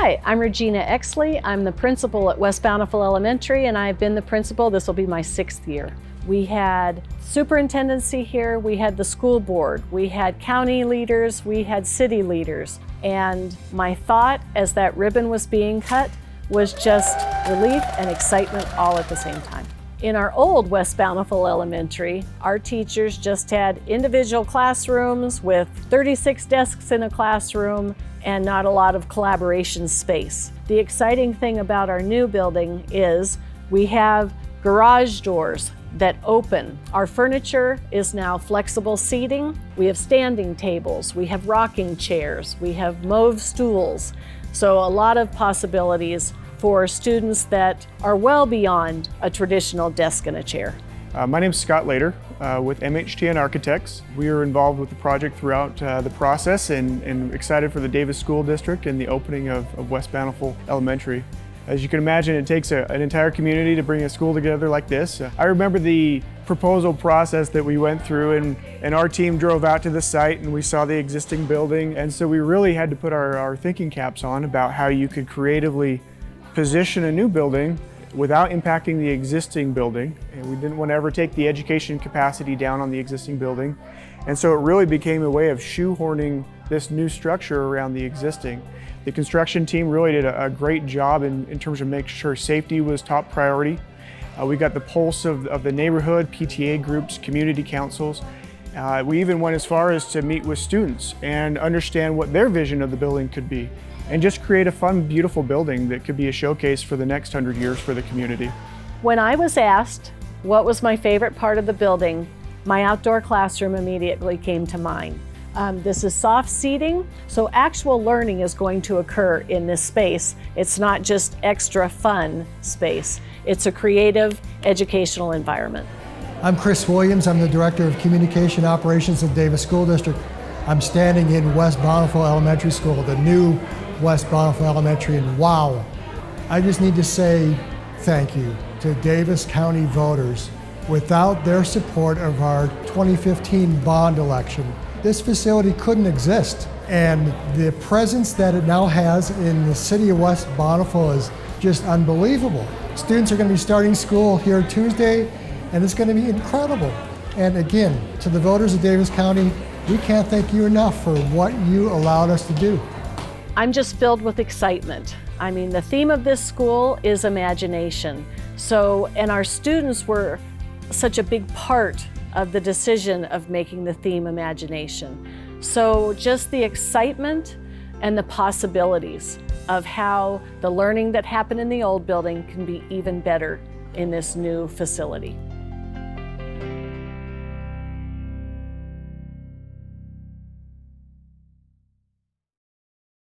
Hi, I'm Regina Oechsle. I'm the principal at West Bountiful Elementary, and I've been the principal. This will be my 6th year. We had superintendency here, we had the school board, we had county leaders, we had city leaders. And my thought as that ribbon was being cut was just relief and excitement all at the same time. In our old West Bountiful Elementary, our teachers just had individual classrooms with 36 desks in a classroom and not a lot of collaboration space. The exciting thing about our new building is we have garage doors that open. Our furniture is now flexible seating. We have standing tables, we have rocking chairs, we have mauve stools. So a lot of possibilities for students that are well beyond a traditional desk and a chair. My name is Scott Lader with MHTN Architects. We are involved with the project throughout the process and excited for the Davis School District and the opening of West Bountiful Elementary. As you can imagine, it takes an entire community to bring a school together like this. I remember the proposal process that we went through, and our team drove out to the site and we saw the existing building, and so we really had to put our thinking caps on about how you could creatively position a new building without impacting the existing building. And we didn't want to ever take the education capacity down on the existing building. And so it really became a way of shoehorning this new structure around the existing. The construction team really did a great job in terms of making sure safety was top priority. We got the pulse of the neighborhood, PTA groups, community councils. We even went as far as to meet with students and understand what their vision of the building could be, and just create a fun, beautiful building that could be a showcase for the next 100 years for the community. When I was asked what was my favorite part of the building, my outdoor classroom immediately came to mind. This is soft seating, so actual learning is going to occur in this space. It's not just extra fun space. It's a creative, educational environment. I'm Chris Williams. I'm the Director of Communication Operations at Davis School District. I'm standing in West Bountiful Elementary School, the new West Bountiful Elementary, and wow, I just need to say thank you to Davis County voters. Without their support of our 2015 bond election, this facility couldn't exist. And the presence that it now has in the city of West Bountiful is just unbelievable. Students are going to be starting school here Tuesday, and it's going to be incredible. And again, to the voters of Davis County, we can't thank you enough for what you allowed us to do. I'm just filled with excitement. I mean, the theme of this school is imagination. And our students were such a big part of the decision of making the theme imagination. So just the excitement and the possibilities of how the learning that happened in the old building can be even better in this new facility.